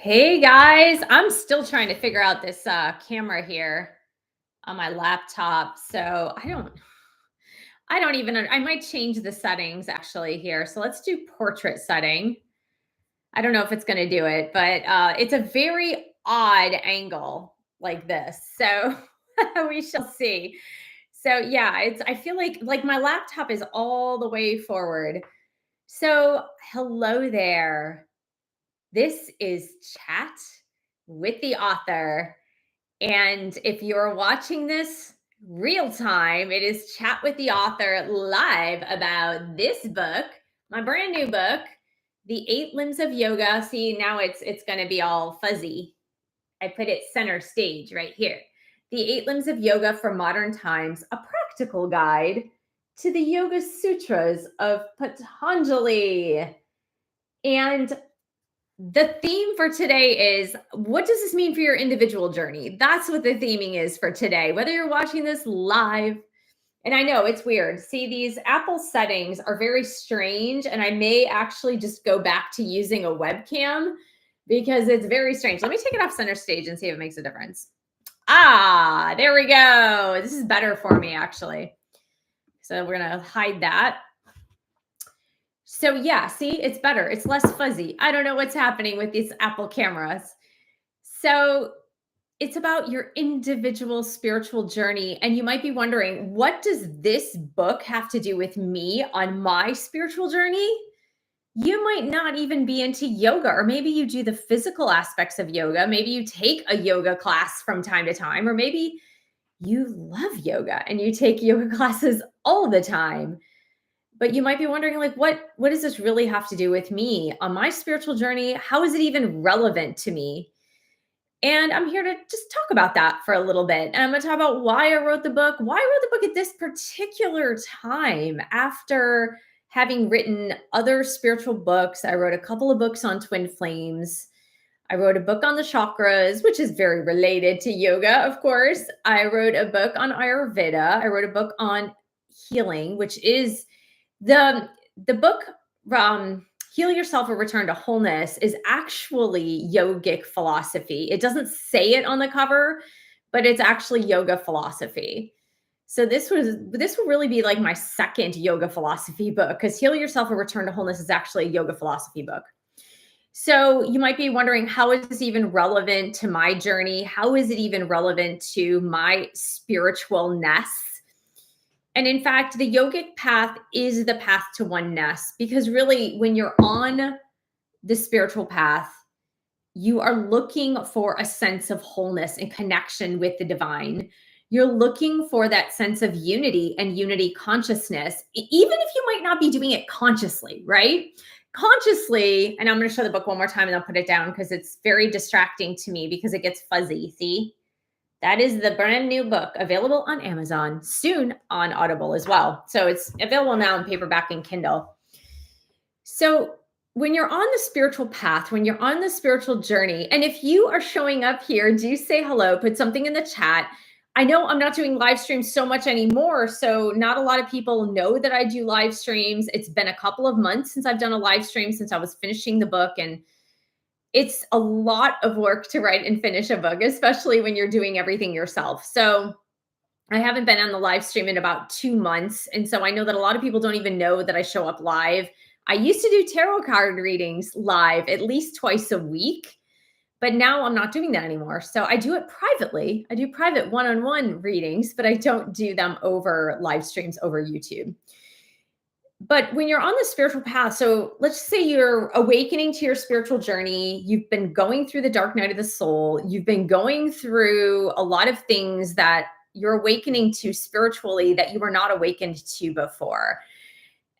Hey guys, I'm still trying to figure out this camera here on my laptop. So I don't even, I might change the settings actually here. So let's do portrait setting. I don't know if it's going to do it, but it's a very odd angle like this. So we shall see. So yeah, I feel like my laptop is all the way forward. So hello there. This is Chat with the Author. And if you're watching this real time, it is Chat with the Author live about this book, my brand new book, The Eight Limbs of Yoga. See, now it's going to be all fuzzy. I put it center stage right here. The Eight Limbs of Yoga for Modern Times, a practical guide to the Yoga Sutras of Patanjali. And the theme for today is, what does this mean for your individual journey? That's what the theming is for today, whether you're watching this live. And I know it's weird. See, these Apple settings are very strange. And I may actually just go back to using a webcam because it's very strange. Let me take it off center stage and see if it makes a difference. Ah, there we go. This is better for me, actually. So we're going to hide that. So yeah, see, it's better. It's less fuzzy. I don't know what's happening with these Apple cameras. So it's about your individual spiritual journey. And you might be wondering, what does this book have to do with me on my spiritual journey? You might not even be into yoga, or maybe you do the physical aspects of yoga. Maybe you take a yoga class from time to time, or maybe you love yoga and you take yoga classes all the time. But you might be wondering, like, what does this really have to do with me on my spiritual journey? How is it even relevant to me? And I'm here to just talk about that for a little bit. And I'm going to talk about why I wrote the book, why I wrote the book at this particular time after having written other spiritual books. I wrote a couple of books on twin flames. I wrote a book on the chakras, which is very related to yoga, of course. I wrote a book on Ayurveda. I wrote a book on healing, which is the book Heal Yourself or Return to Wholeness is actually yogic philosophy. It doesn't say it on the cover, but it's actually yoga philosophy. So this will really be like my second yoga philosophy book, because Heal Yourself or Return to Wholeness is actually a yoga philosophy book. So you might be wondering, how is this even relevant to my journey? How is it even relevant to my spiritualness? And in fact, the yogic path is the path to oneness, because really, when you're on the spiritual path, you are looking for a sense of wholeness and connection with the divine. You're looking for that sense of unity and unity consciousness, even if you might not be doing it consciously, right? Consciously, and I'm going to show the book one more time and I'll put it down because it's very distracting to me because it gets fuzzy. See? That is the brand new book, available on Amazon, soon on Audible as well. So it's available now in paperback and Kindle. So when you're on the spiritual path, when you're on the spiritual journey, and if you are showing up here, do say hello, put something in the chat. I know I'm not doing live streams so much anymore, so not a lot of people know that I do live streams. It's been a couple of months since I've done a live stream, since I was finishing the book, and it's a lot of work to write and finish a book, especially when you're doing everything yourself. So I haven't been on the live stream in about 2 months. And so I know that a lot of people don't even know that I show up live. I used to do tarot card readings live at least twice a week, but now I'm not doing that anymore. So I do it privately. I do private one-on-one readings, but I don't do them over live streams over YouTube. But when you're on the spiritual path, so let's say you're awakening to your spiritual journey, you've been going through the dark night of the soul, you've been going through a lot of things that you're awakening to spiritually that you were not awakened to before.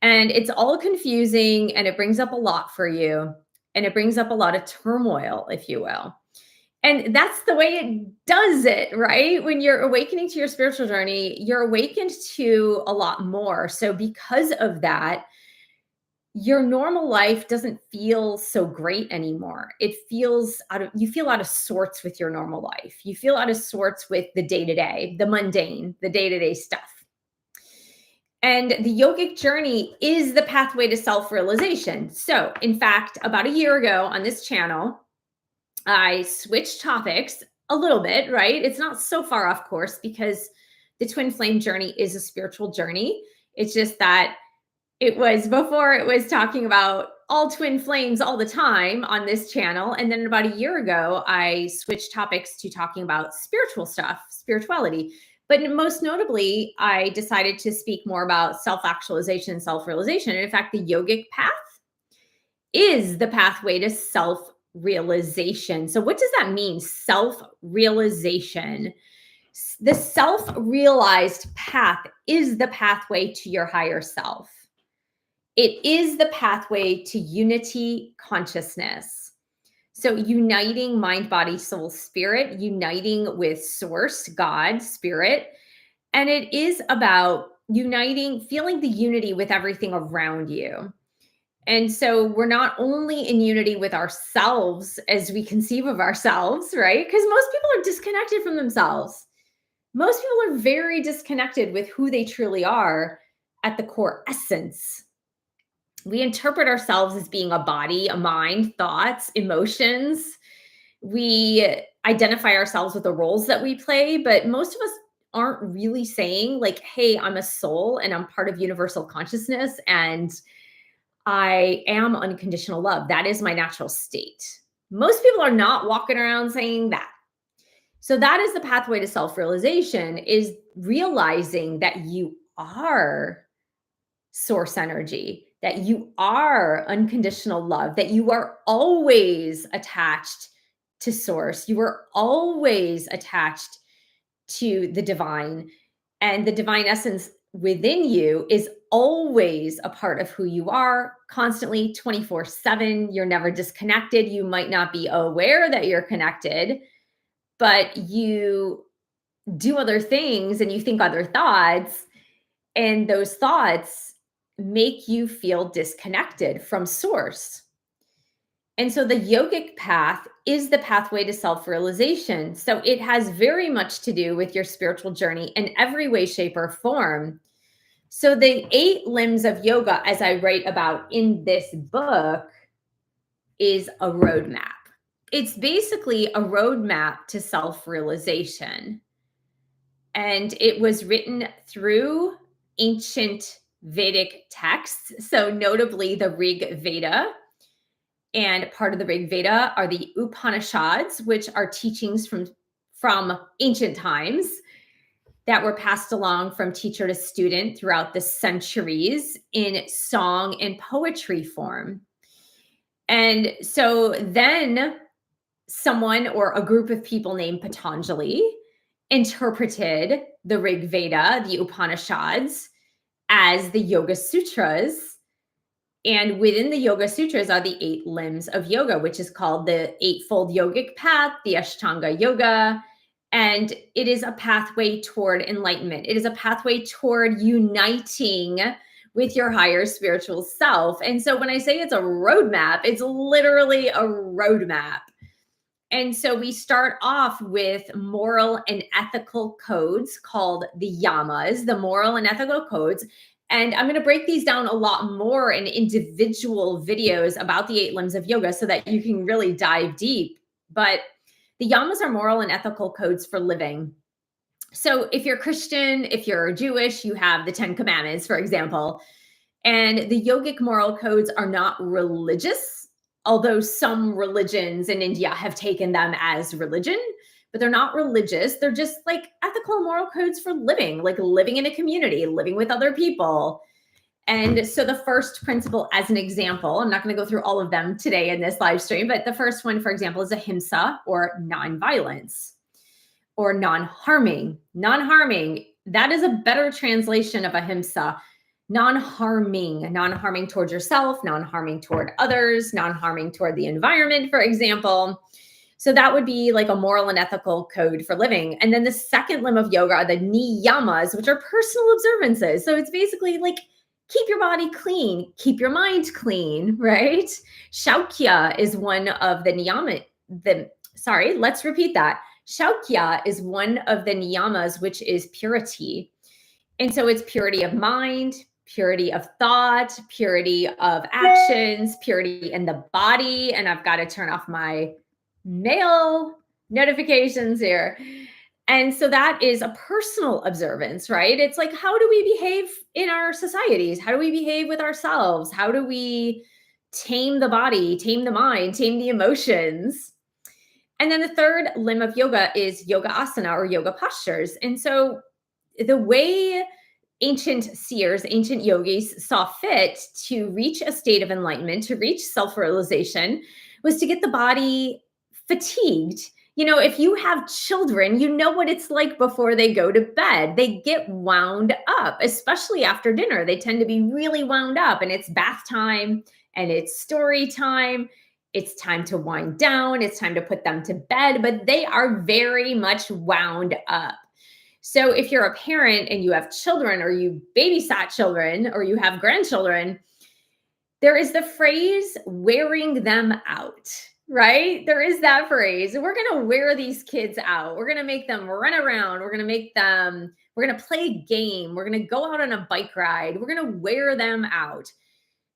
And it's all confusing, and it brings up a lot for you, and it brings up a lot of turmoil, if you will. And that's the way it does it, right? When you're awakening to your spiritual journey, you're awakened to a lot more. So because of that, your normal life doesn't feel so great anymore. It feels you feel out of sorts with your normal life. You feel out of sorts with the day-to-day, the mundane, the day-to-day stuff. And the yogic journey is the pathway to self-realization. So in fact, about a year ago on this channel, I switched topics a little bit, right? It's not so far off course because the twin flame journey is a spiritual journey. It's just that it was before it was talking about all twin flames all the time on this channel. And then about a year ago, I switched topics to talking about spiritual stuff, spirituality. But most notably, I decided to speak more about self actualization and self realization. And in fact, the yogic path is the pathway to self realization. So, what does that mean? Self realization. The self realized path is the pathway to your higher self. It is the pathway to unity consciousness. So, uniting mind, body, soul, spirit, uniting with source, God, spirit. And it is about uniting, feeling the unity with everything around you. And so we're not only in unity with ourselves as we conceive of ourselves, right? Because most people are disconnected from themselves. Most people are very disconnected with who they truly are at the core essence. We interpret ourselves as being a body, a mind, thoughts, emotions. We identify ourselves with the roles that we play, but most of us aren't really saying, like, hey, I'm a soul and I'm part of universal consciousness and I am unconditional love. That is my natural state. Most people are not walking around saying that. So that is the pathway to self-realization, is realizing that you are source energy, that you are unconditional love, that you are always attached to source. You are always attached to the divine, and the divine essence within you is always a part of who you are, constantly 24/7. You're never disconnected. You might not be aware that you're connected, but you do other things and you think other thoughts, and those thoughts make you feel disconnected from source. And so the yogic path is the pathway to self realization. So it has very much to do with your spiritual journey in every way, shape, or form. So the 8 limbs of yoga, as I write about in this book, is a roadmap. It's basically a roadmap to self realization. And it was written through ancient Vedic texts. So notably the Rig Veda. And part of the Rig Veda are the Upanishads, which are teachings from ancient times that were passed along from teacher to student throughout the centuries in song and poetry form. And so then someone or a group of people named Patanjali interpreted the Rig Veda, the Upanishads, as the Yoga Sutras. And within the Yoga Sutras are the 8 limbs of yoga, which is called the Eightfold Yogic Path, the Ashtanga Yoga. And it is a pathway toward enlightenment. It is a pathway toward uniting with your higher spiritual self. And so when I say it's a roadmap, it's literally a roadmap. And so we start off with moral and ethical codes called the yamas, the moral and ethical codes. And I'm going to break these down a lot more in individual videos about the 8 limbs of yoga so that you can really dive deep. But the yamas are moral and ethical codes for living. So if you're Christian, if you're Jewish, you have the 10 commandments, for example. And the yogic moral codes are not religious, although some religions in India have taken them as religion, but they're not religious. They're just like ethical moral codes for living, like living in a community, living with other people. And so the first principle, as an example, I'm not going to go through all of them today in this live stream, but the first one, for example, is ahimsa, or nonviolence, or non-harming. Non-harming, that is a better translation of ahimsa. Non-harming toward yourself, non-harming toward others, non-harming toward the environment, for example. So that would be like a moral and ethical code for living. And then the second limb of yoga are the niyamas, which are personal observances. So it's basically like, keep your body clean, keep your mind clean, right? Shaukya is one of the let's repeat that. Shaukya is one of the niyamas, which is purity. And so it's purity of mind, purity of thought, purity of actions, purity in the body. And I've got to turn off my mail notifications here. And so that is a personal observance, right? It's like, how do we behave in our societies? How do we behave with ourselves? How do we tame the body, tame the mind, tame the emotions? And then the third limb of yoga is yoga asana or yoga postures. And so the way ancient seers, ancient yogis saw fit to reach a state of enlightenment, to reach self realization, was to get the body fatigued. You know, if you have children, you know what it's like before they go to bed. They get wound up, especially after dinner. They tend to be really wound up, and it's bath time and it's story time. It's time to wind down. It's time to put them to bed, but they are very much wound up. So if you're a parent and you have children or you babysat children or you have grandchildren, there is the phrase wearing them out, right? There is that phrase. We're going to wear these kids out. We're going to make them run around. We're going to play a game. We're going to go out on a bike ride. We're going to wear them out.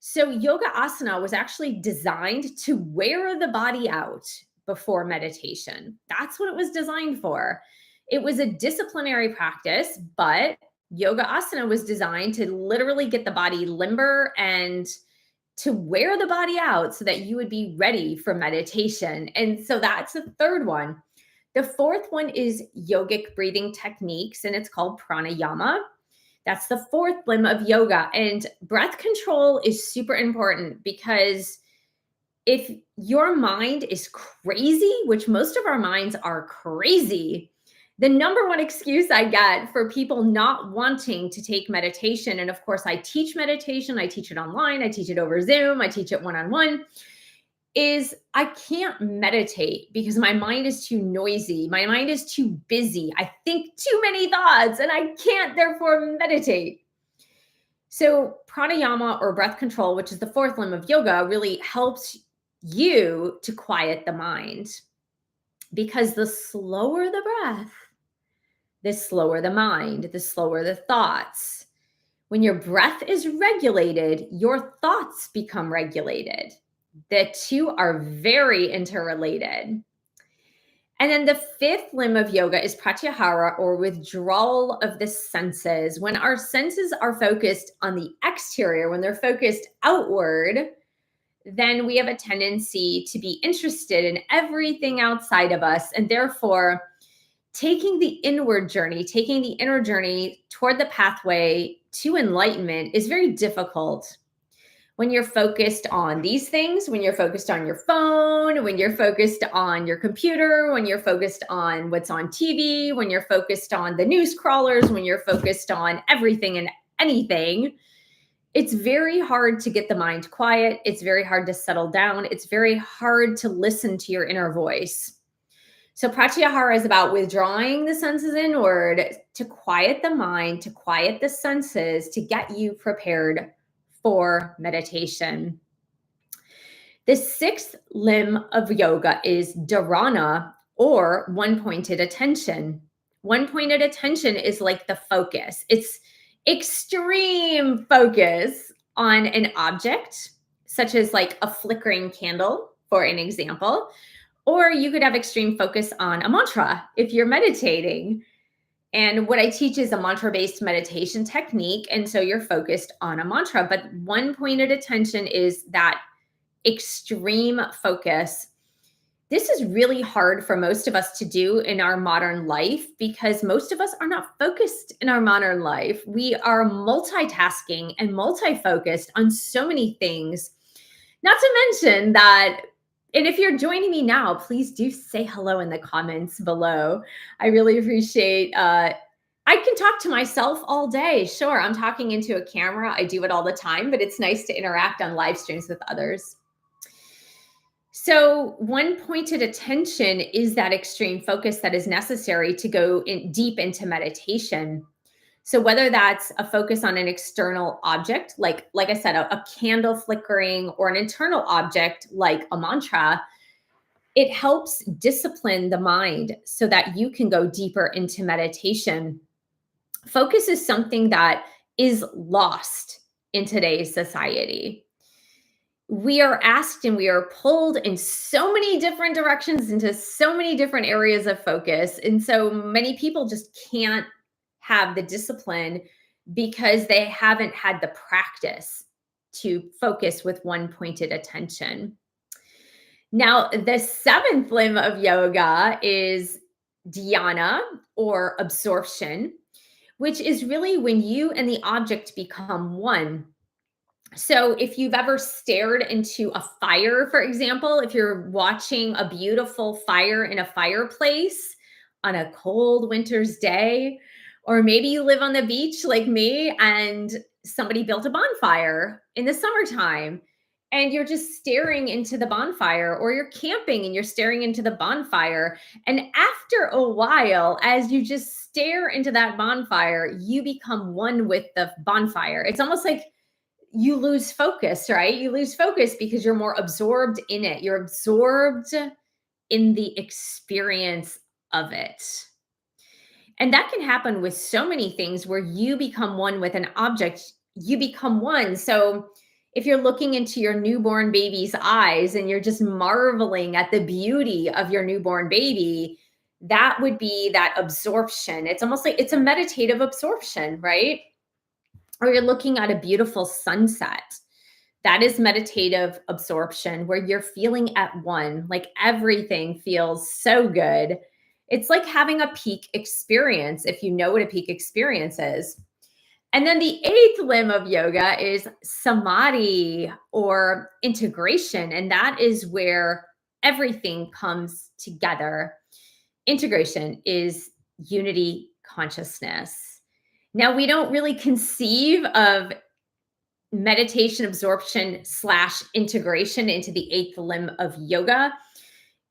So yoga asana was actually designed to wear the body out before meditation. That's what it was designed for. It was a disciplinary practice, but yoga asana was designed to literally get the body limber and to wear the body out so that you would be ready for meditation. And so that's the third one. The fourth one is yogic breathing techniques, and it's called pranayama. That's the fourth limb of yoga. And breath control is super important because if your mind is crazy, which most of our minds are crazy, the number one excuse I get for people not wanting to take meditation, and of course I teach meditation, I teach it online, I teach it over Zoom, I teach it one-on-one, is I can't meditate because my mind is too noisy. My mind is too busy. I think too many thoughts and I can't therefore meditate. So pranayama or breath control, which is the fourth limb of yoga, really helps you to quiet the mind, because the slower the breath, the slower the mind, the slower the thoughts. When your breath is regulated, your thoughts become regulated. The two are very interrelated. And then the fifth limb of yoga is pratyahara, or withdrawal of the senses. When our senses are focused on the exterior, when they're focused outward, then we have a tendency to be interested in everything outside of us. And therefore, taking the inward journey, taking the inner journey toward the pathway to enlightenment is very difficult. When you're focused on these things, when you're focused on your phone, when you're focused on your computer, when you're focused on what's on TV, when you're focused on the news crawlers, when you're focused on everything and anything, it's very hard to get the mind quiet. It's very hard to settle down. It's very hard to listen to your inner voice. So pratyahara is about withdrawing the senses inward to quiet the mind, to quiet the senses, to get you prepared for meditation. The sixth limb of yoga is dharana, or one-pointed attention. One-pointed attention is like the focus. It's extreme focus on an object, such as like a flickering candle, for an example. Or you could have extreme focus on a mantra if you're meditating. And what I teach is a mantra-based meditation technique. And so you're focused on a mantra, but one-pointed attention is that extreme focus. This is really hard for most of us to do in our modern life because most of us are not focused in our modern life. We are multitasking and multi-focused on so many things. Not to mention that, and if you're joining me now, please do say hello in the comments below. I really appreciate, I can talk to myself all day. Sure, I'm talking into a camera. I do it all the time, but it's nice to interact on live streams with others. So one-pointed attention is that extreme focus that is necessary to go deep into meditation. So whether that's a focus on an external object, like I said, a candle flickering, or an internal object like a mantra, it helps discipline the mind so that you can go deeper into meditation. Focus is something that is lost in today's society. we are asked and we are pulled in so many different directions into so many different areas of focus. And so many people just can't have the discipline because they haven't had the practice to focus with one pointed attention. Now, the seventh limb of yoga is dhyana or absorption, which is really when you and the object become one. So, if you've ever stared into a fire, for example, if you're watching a beautiful fire in a fireplace on a cold winter's day, or maybe you live on the beach like me and somebody built a bonfire in the summertime and you're just staring into the bonfire, or you're camping and you're staring into the bonfire. And after a while, as you just stare into that bonfire, you become one with the bonfire. It's almost like you lose focus, right? You lose focus because you're more absorbed in it. You're absorbed in the experience of it. And that can happen with so many things where you become one with an object, you become one. So if you're looking into your newborn baby's eyes and you're just marveling at the beauty of your newborn baby, that would be that absorption. It's almost like it's a meditative absorption, right? Or you're looking at a beautiful sunset. That is meditative absorption where you're feeling at one, like everything feels so good. It's like having a peak experience, if you know what a peak experience is. And then the eighth limb of yoga is samadhi or integration. And that is where everything comes together. Integration is unity consciousness. Now, we don't really conceive of meditation absorption / integration into the eighth limb of yoga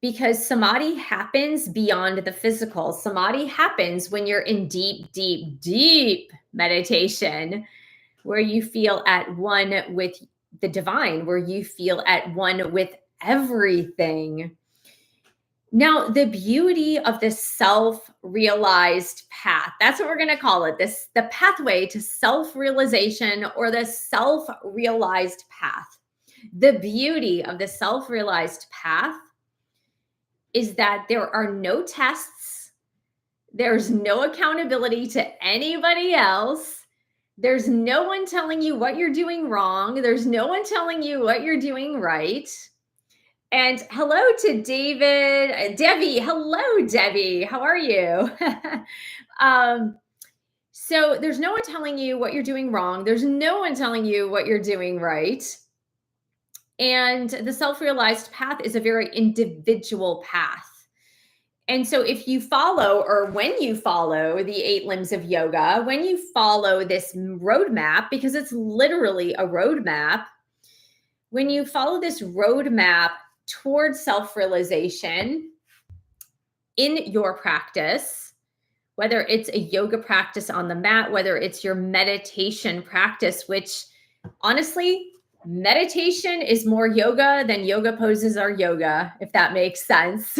because samadhi happens beyond the physical. Samadhi happens when you're in deep, deep, deep meditation, where you feel at one with the divine, where you feel at one with everything. Now, the beauty of this self-realized path, that's what we're going to call it, the pathway to self-realization, or the self-realized path. The beauty of the self-realized path is that there are no tests, there's no accountability to anybody else. There's no one telling you what you're doing wrong. There's no one telling you what you're doing right. And hello to David, Debbie. Hello, Debbie. How are you? So there's no one telling you what you're doing wrong. There's no one telling you what you're doing right. And the self-realized path is a very individual path. And so if you follow, or when you follow the eight limbs of yoga, when you follow this roadmap, because it's literally a roadmap, when you follow this roadmap towards self-realization in your practice, whether it's a yoga practice on the mat, whether it's your meditation practice, which honestly, meditation is more yoga than yoga poses are yoga, if that makes sense.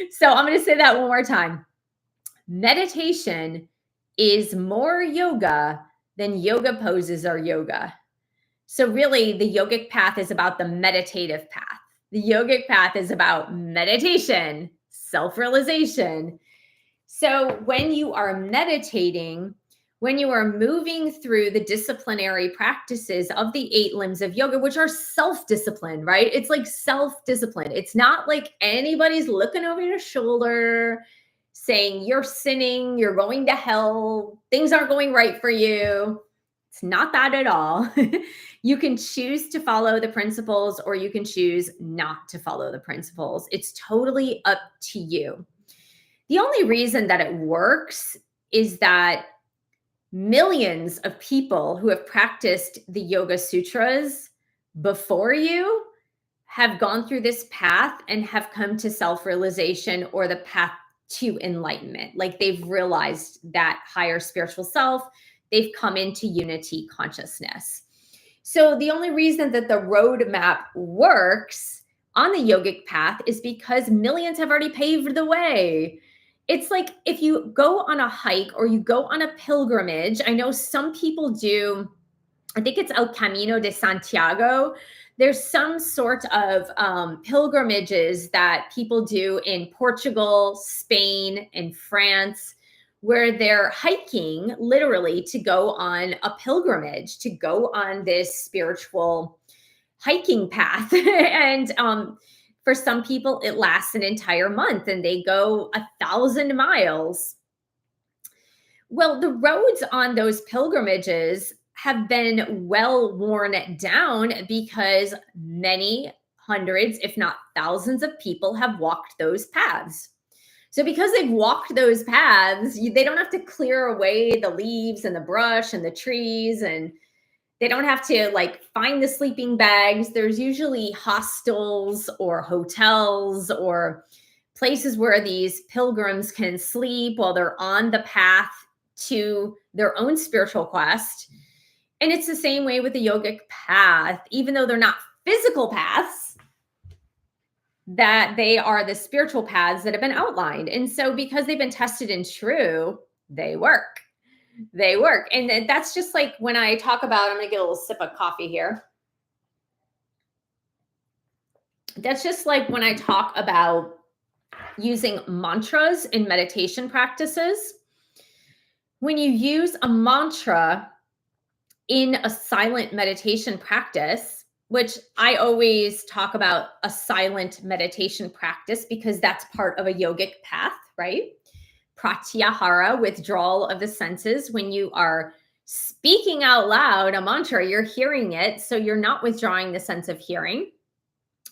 So I'm going to say that one more time. Meditation is more yoga than yoga poses are yoga. So really, the yogic path is about the meditative path. The yogic path is about meditation, self-realization. So when you are meditating, when you are moving through the disciplinary practices of the eight limbs of yoga, which are self-discipline, right? It's like self-discipline. It's not like anybody's looking over your shoulder saying you're sinning, you're going to hell, things aren't going right for you. It's not that at all. You can choose to follow the principles, or you can choose not to follow the principles. It's totally up to you. The only reason that it works is that millions of people who have practiced the Yoga Sutras before you have gone through this path and have come to self-realization, or the path to enlightenment. Like they've realized that higher spiritual self, they've come into unity consciousness. So the only reason that the roadmap works on the yogic path is because millions have already paved the way. It's like if you go on a hike or you go on a pilgrimage. I know some people do, I think it's El Camino de Santiago. There's some sort of pilgrimages that people do in Portugal, Spain, and France, where they're hiking literally to go on a pilgrimage, to go on this spiritual hiking path. And for some people, it lasts an entire month and they go 1,000 miles. Well, the roads on those pilgrimages have been well worn down because many hundreds, if not thousands of people have walked those paths. So because they've walked those paths, they don't have to clear away the leaves and the brush and the trees, and they don't have to like find the sleeping bags. There's usually hostels or hotels or places where these pilgrims can sleep while they're on the path to their own spiritual quest. And it's the same way with the yogic path, even though they're not physical paths, that they are the spiritual paths that have been outlined. And so because they've been tested and true, they work. They work. And that's just like when I talk about, I'm going to get a little sip of coffee here. That's just like when I talk about using mantras in meditation practices. When you use a mantra in a silent meditation practice, which I always talk about a silent meditation practice because that's part of a yogic path, right? Pratyahara, withdrawal of the senses. When you are speaking out loud a mantra, you're hearing it, so you're not withdrawing the sense of hearing.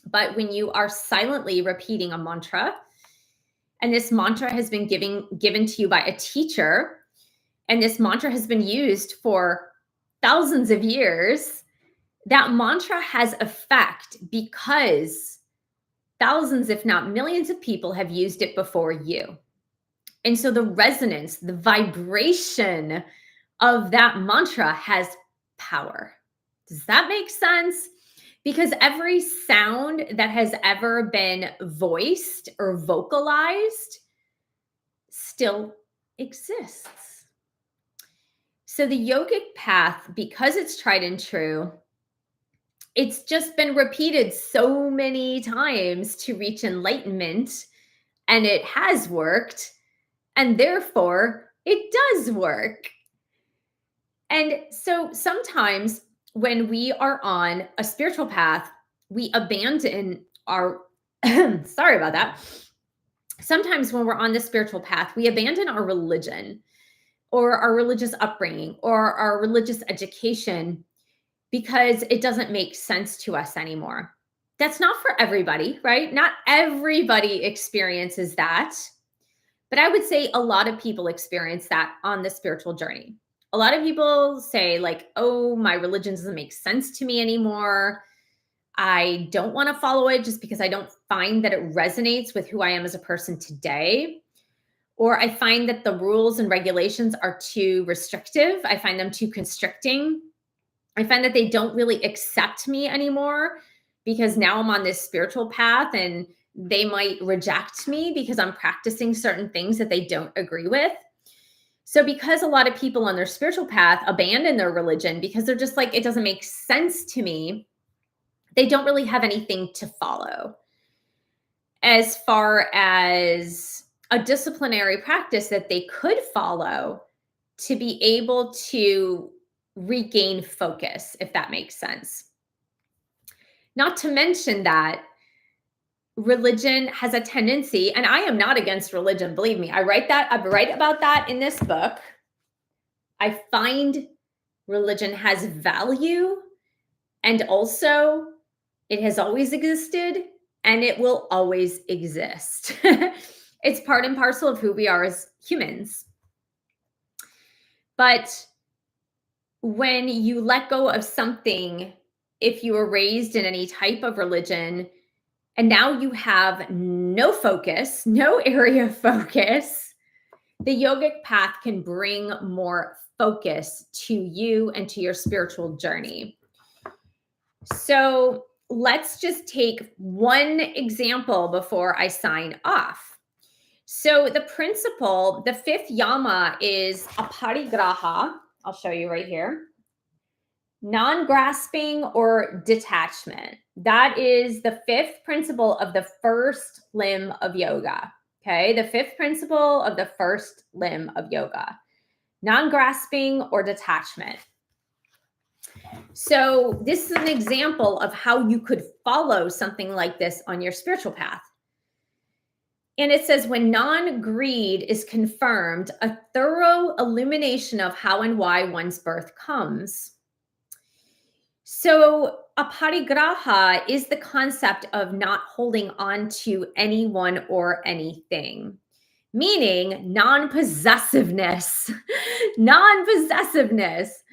But when you are silently repeating a mantra, and this mantra has been given to you by a teacher, and this mantra has been used for thousands of years, that mantra has effect because thousands, if not millions of people have used it before you. And so the resonance, the vibration of that mantra has power. Does that make sense? Because every sound that has ever been voiced or vocalized still exists. So the yogic path, because it's tried and true, it's just been repeated so many times to reach enlightenment, and it has worked, and therefore it does work. And so sometimes when we are on a spiritual path, we abandon our, sorry about that. Sometimes when we're on the spiritual path, we abandon our religion or our religious upbringing or our religious education because it doesn't make sense to us anymore. That's not for everybody, right? Not everybody experiences that. But I would say a lot of people experience that on the spiritual journey. A lot of people say like, oh, my religion doesn't make sense to me anymore. I don't want to follow it just because I don't find that it resonates with who I am as a person today. Or I find that the rules and regulations are too restrictive. I find them too constricting. I find that they don't really accept me anymore because now I'm on this spiritual path and they might reject me because I'm practicing certain things that they don't agree with. So because a lot of people on their spiritual path abandon their religion because they're just like, it doesn't make sense to me, they don't really have anything to follow as far as a disciplinary practice that they could follow to be able to regain focus, if that makes sense. Not to mention that religion has a tendency, and I am not against religion, believe me. I write about that in this book. I find religion has value, and also it has always existed and it will always exist. It's part and parcel of who we are as humans. But when you let go of something, if you were raised in any type of religion, and now you have no focus, no area of focus, the yogic path can bring more focus to you and to your spiritual journey. So let's just take one example before I sign off. So the principle, the fifth yama is aparigraha. I'll show you right here. Non-grasping or detachment. That is the fifth principle of the first limb of yoga. Okay, the fifth principle of the first limb of yoga. Non-grasping or detachment. So, this is an example of how you could follow something like this on your spiritual path. And it says, when non greed is confirmed, a thorough illumination of how and why one's birth comes. So, aparigraha is the concept of not holding on to anyone or anything, meaning non possessiveness. Non possessiveness.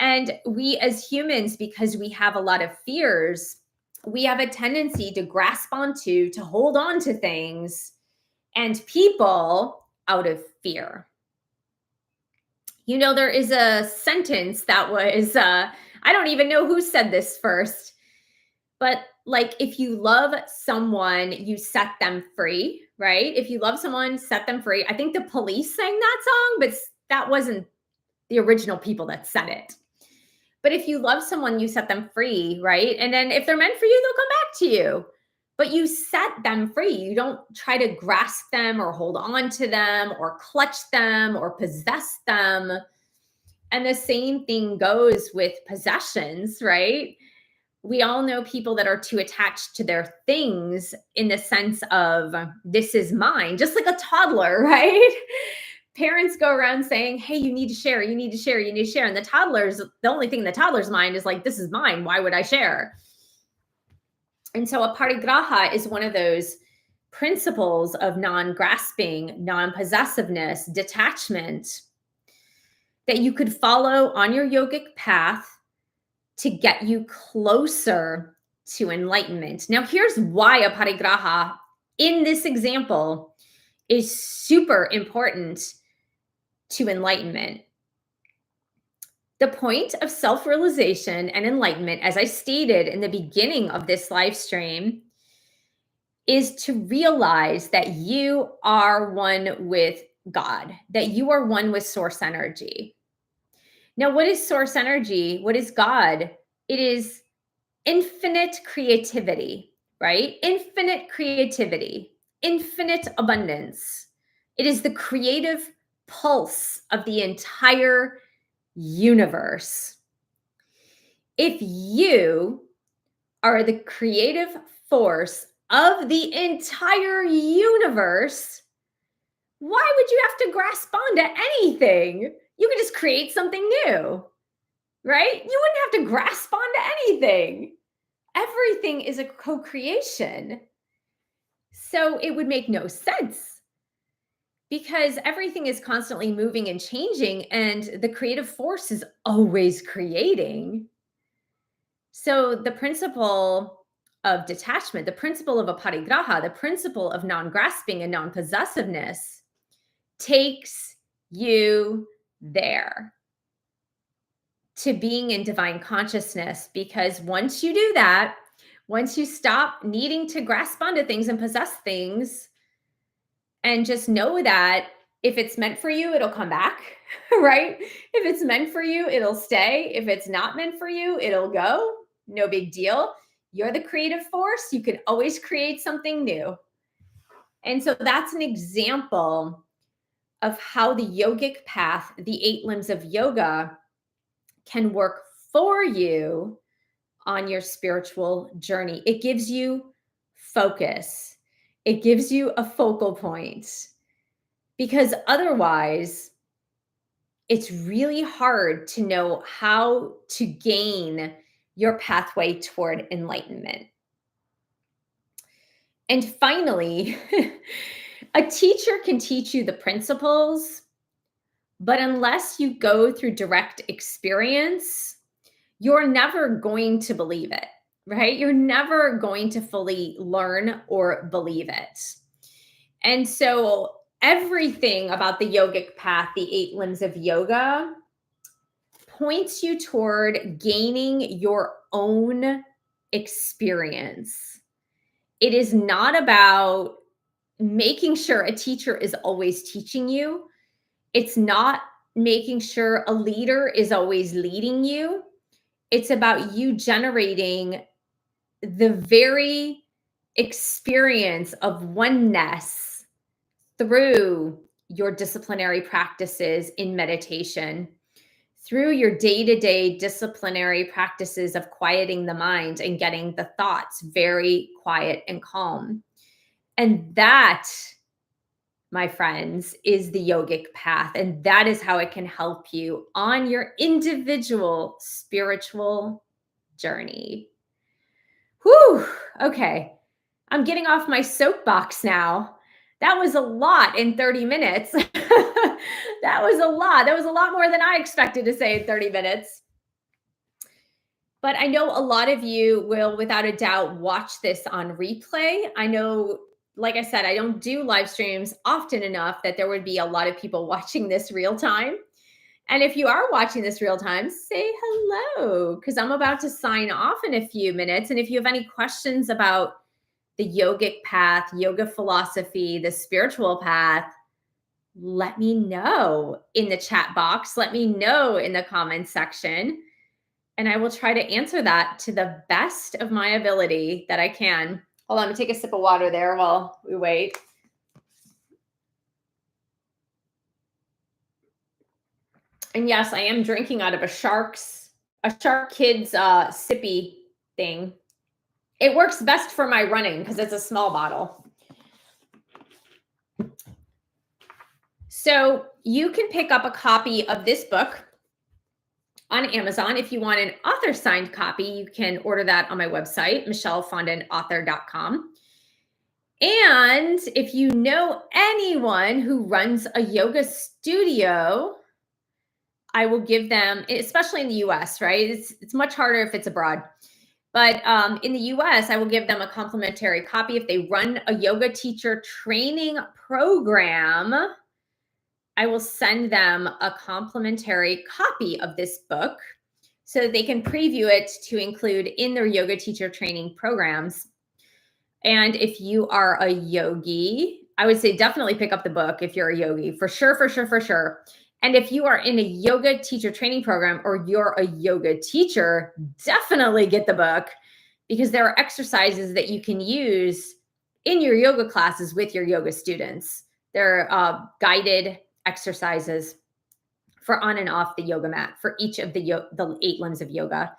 And we as humans, because we have a lot of fears, we have a tendency to grasp onto, to hold on to things and people out of fear. You know, there is a sentence that was, I don't even know who said this first, but like, if you love someone, you set them free, right? If you love someone, set them free. I think the Police sang that song, but that wasn't the original people that said it. But if you love someone, you set them free, right? And then if they're meant for you, they'll come back to you. But you set them free. You don't try to grasp them or hold on to them or clutch them or possess them. And the same thing goes with possessions, right? We all know people that are too attached to their things in the sense of, this is mine, just like a toddler, right? Parents go around saying, hey, you need to share, you need to share, you need to share. And the only thing in the toddler's mind is like, this is mine. Why would I share? And so a parigraha is one of those principles of non-grasping, non-possessiveness, detachment that you could follow on your yogic path to get you closer to enlightenment. Now, here's why a parigraha in this example is super important to enlightenment. The point of self-realization and enlightenment, as I stated in the beginning of this live stream, is to realize that you are one with God, that you are one with source energy. Now, what is source energy? What is God? It is infinite creativity, right? Infinite creativity, infinite abundance. It is the creative pulse of the entire universe. If you are the creative force of the entire universe, why would you have to grasp onto anything? You could just create something new, right? You wouldn't have to grasp onto anything. Everything is a co-creation. So it would make no sense because everything is constantly moving and changing, and the creative force is always creating. So the principle of detachment, the principle of aparigraha, the principle of non-grasping and non-possessiveness takes you there to being in divine consciousness. Because once you do that, once you stop needing to grasp onto things and possess things, and just know that if it's meant for you, it'll come back, right? If it's meant for you, it'll stay. If it's not meant for you, it'll go. No big deal. You're the creative force. You can always create something new. And so that's an example of how the yogic path, the 8 limbs of yoga, can work for you on your spiritual journey. It gives you focus. It gives you a focal point, because otherwise it's really hard to know how to gain your pathway toward enlightenment. And finally, a teacher can teach you the principles, but unless you go through direct experience, you're never going to believe it, right? You're never going to fully learn or believe it. And so everything about the yogic path, the 8 limbs of yoga, points you toward gaining your own experience. It is not about making sure a teacher is always teaching you. It's not making sure a leader is always leading you. It's about you generating the very experience of oneness through your disciplinary practices in meditation, through your day-to-day disciplinary practices of quieting the mind and getting the thoughts very quiet and calm. And that, my friends, is the yogic path. And that is how it can help you on your individual spiritual journey. Whew. Okay. I'm getting off my soapbox now. That was a lot in 30 minutes. That was a lot. That was a lot more than I expected to say in 30 minutes. But I know a lot of you will, without a doubt, watch this on replay. I know, like I said, I don't do live streams often enough that there would be a lot of people watching this real time. And if you are watching this real time, say hello, because I'm about to sign off in a few minutes. And if you have any questions about the yogic path, yoga philosophy, the spiritual path, let me know in the chat box. Let me know in the comments section. And I will try to answer that to the best of my ability that I can. Hold on, I'm gonna take a sip of water there while we wait. And yes, I am drinking out of a Shark Kids sippy thing. It works best for my running because it's a small bottle. So you can pick up a copy of this book on Amazon. If you want an author signed copy, you can order that on my website, michellefondinauthor.com. And if you know anyone who runs a yoga studio, I will give them, especially in the US, right? It's much harder if it's abroad. But in the US, I will give them a complimentary copy if they run a yoga teacher training program. I will send them a complimentary copy of this book so that they can preview it to include in their yoga teacher training programs. And if you are a yogi, I would say definitely pick up the book if you're a yogi, for sure, for sure, for sure. And if you are in a yoga teacher training program or you're a yoga teacher, definitely get the book because there are exercises that you can use in your yoga classes with your yoga students. There are guided exercises for on and off the yoga mat for each of the 8 limbs of yoga.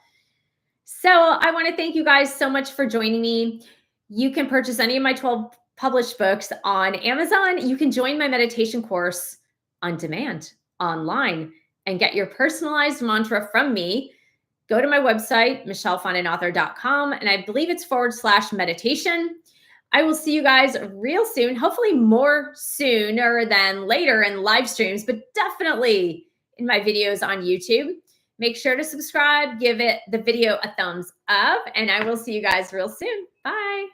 So I want to thank you guys so much for joining me. You can purchase any of my 12 published books on Amazon. You can join my meditation course on demand online and get your personalized mantra from me. Go to my website, michellefondinauthor.com, and I believe it's /meditation. I will see you guys real soon, hopefully more sooner than later in live streams, but definitely in my videos on YouTube. Make sure to subscribe, give the video a thumbs up, and I will see you guys real soon. Bye.